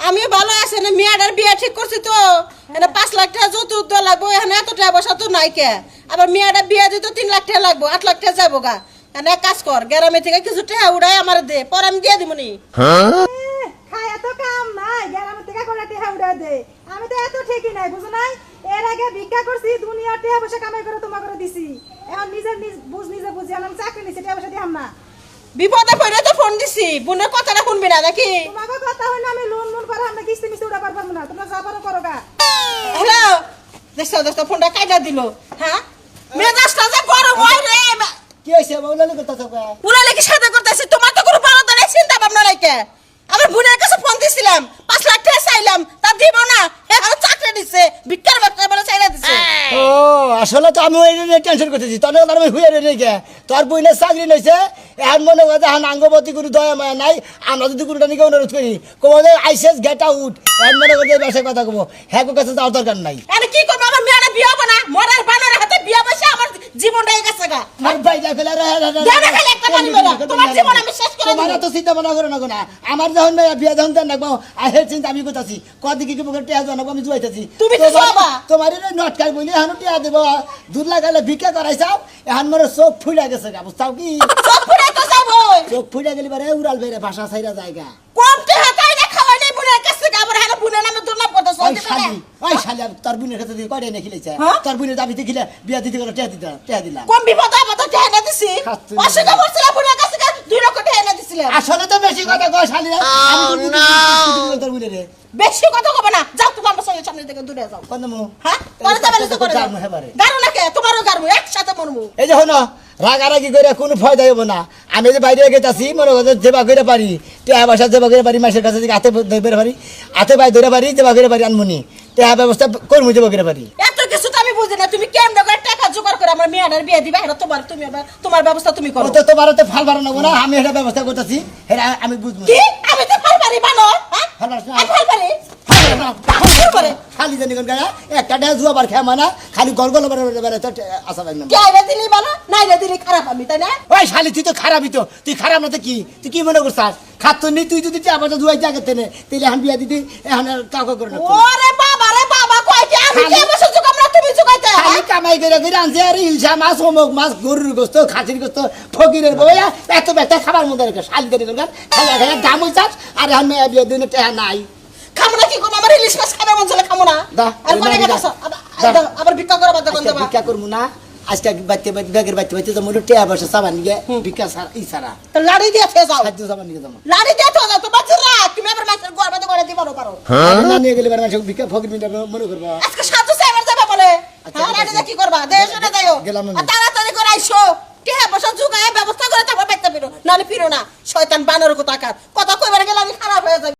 আমি ভালো আছি না মেয়েটার বিয়ে ঠিক করছি তো এটা 5 লাখ টাকা যৌতুক দেওয়া লাগবো এখানে এত টাকা পয়সা তো নাই কে আবার মেয়েটার বিয়ে দিতে 3 লাখ টাকা লাগবো 8 লাখ টাকা যাবো গা এনে কাজ কর গ্রামে থেকে কিছু টাকা উড়াই আমার দে পরে আমি দিয়ে দিব নি খায় এত কাম নাই গ্রামে থেকে করে টাকা উড়াই দে আমি তো এত ঠিকই নাই বুঝো নাই এর আগে ভিক্ষা করছি দুনিয়ার টাকা পয়সা কামাই করে তোমাকে করে দিছি এখন নিজে নিজে বুঝি আমি চাকরি নিছি টাকা পয়সা দিহাম না বিপদে পড়ে তো ফোন দিছি বোনের কথাটা শুনবি না নাকি তোমাকে কথা হই না আমি লোন করে আমরা কিস্তি মিস্তি উড়া পারবো না তোমরা যা পারো করো গা হ্যালো দেখছো ফোনটা কাইটা দিল হ্যাঁ মেজাজটা যে গরম হয় রে কি হইছে বউলালে কথা সকা পুরালে কি সাথে করতেছি তোমার তো কোনো ভালো ধরে চিন্তা ভাবনা নাই কে আমার বোনের কাছে ফোন দিছিলাম 5 লাখ টাকা চাইলাম তা দিব না এখন চাকরি দিছে ভিক্ষার ব্যবসা বলে চাইরা দিছে ও আসলে তো আমি ওই টেনশন করতেছি তখন আমি হুইয়া রে গে তোর বইনে চাকরি নইছে এখন মনে হয় এখন আঙ্গবতী কোনো দয়া মায়া নাই আমরা যদি কোনোটা নিকে অনুরোধ করি কব যে আইসেস গেট আউট এখন মনে করে ব্যবসা কথা কব হ্যাঁ কাছে যাওয়ার দরকার নাই আরে কি করব আমার মেয়েরা বিয়ে হবে না মরার বানার হাতে বিয়ে বসে আমার জীবনটাই গেছে গা আর ভাই যা ফেলা দেনা খালি একটা পানি মেলা তোমার জীবন আমি শেষ করে তোমার দিব তো চিন্তা মনে করো না কোনা আমার যখন বিয়া যখন দেন রাখবো আহের চিন্তা আমি করতেছি কদিকে কি পকেট টিয়া জানাবো আমি জুয়াইতেছি তুমি তো যাবা তোমার নটকাই বলি এখন টিয়া দেব 2 লাখ গেলে ভিক্ষা করাইছাও এখন মোর চোখ ফুলা গেছে গা বুঝছাও কি সব পুরাই তো যাবো চোখ ফুলা গেলি বারে উড়াল বেরে ভাষা ছাইরা জায়গা কম টাকা তাই না খাওয়াই নাই বোনের কাছে আবার হ্যাঁ বোনের নামে দুর্নাম করতে ওই চলতে শালি ওই শালি তোর বোনের কাছে দিয়ে কয়টা এনে খিলেছে হ্যাঁ? তোর বোনের দাবিতে খিলে বিয়া দিতে গেলে টিয়া দিলাম কম বিপদ আপদ টাকা না দিছি খাচ্ছি। অসুবিধা পড়ছিল বোনের কাছে 2 লক্ষ টাকা না দিছিলাম আসলে তো বেশি কথা কয় শালি আমি তোর বোনের রে বেশি কথা কবে না যাও তোমার সঙ্গে সামনে থেকে দূরে যাও কোন মু হ্যাঁ পরে যাবে না করে গারমু হেবারে গারো না কে তোমারও গারমু একসাথে মরমু এই যে হনো রাগারাগি করে কোনো ফায়দা হইব না আমি যে বাইরে গেতাছি মনে কথা যেবা করে পারি টেহা বাসা যেবা করে পারি মাসের কাছে থেকে হাতে ধরে পারি হাতে পাই ধরে পারি যেবা করে পারি আনমুনি টেহা ব্যবস্থা করবো যেবা করে পারি এত কিছু তো আমি বুঝি না তুমি কেমন করে টাকা জোগাড় করে আমার মেয়েটার বিয়ে দিবা এটা তোমার ব্যবস্থা তুমি করো ও তো তোমার তো ফাল বাড়ানো না আমি এটা ব্যবস্থা করতেছি এটা আমি বুঝবো কি আমি তো ফালবারি বানো হ্যাঁ ফাল বাড়াস না। আমি ফালবারি খালি জানি কোন গাড়া একটা ডে জুয়া বার খেয়া মানা খালি গল গল বেড়ে তো আসা পাই না কে আইরা দিলি ভালো না আইরা দিলি খারাপ আমি তাই না ওই শালি তুই তো খারাপই তো তুই খারাপ না তো কি তুই কি মনে করছিস খাত নি তুই যদি টাকা জুয়াই জায়গা তেনে তাইলে এখন বিয়া দিদি এখন কাউকে করে না ওরে বাবা কই কি আমি কে বসে জোগাম না তুমি জোগাইতে খালি কামাই করে আনছে আর ইলশা মাছ অমুক মাছ গরুর গোস্ত খাসির গোস্ত ফকিরের বইয়া এত ব্যথা খাবার মধ্যে রেখে শালি করে দরকার খাওয়া খাওয়া দাম হইছাস আর এখন মেয়ে বিয়ে দিনে টাকা নাই খামো না কি করব আমার ইলিশ মাছ খাবে মন চলে খামো না দা, আর দা, কোনে দা, গেছস দা। আবার ভিক্ষা করে বাদ কোন আজকে দেবা ভিক্ষা করবো না আজকে ব্যাগের বাচ্চা তো মোটে টাকা পয়সা সাবান নিয়ে ভিক্ষা ছাড়া তো লাড়ি দিয়ে ফে যাও খাদ্য সাবান নিয়ে যাবো লাড়ি দিয়ে তো যাও তো বাচ্চারা তুমি আবার মাছের গোড় বাদ করে দিবারও পারো না নিয়ে গেলে মানুষ ভিক্ষা ফকির মিনিট মনে করবো আজকে সাজু সাইবার যাবে বলে আচ্ছা, হ্যাঁ ঠিক লাড়ি আছে। দিয়ে কি করবা দেশ শুনে যাইও গেলাম আমি। আর তাড়াতাড়ি করে আইসো কে বসে জুগায় ব্যবস্থা করে তারপর বাইতে ফিরো নালে ফিরো না শয়তান বানর কোথাকার কথা কইবার গেলে আমি খারাপ হয়ে যাই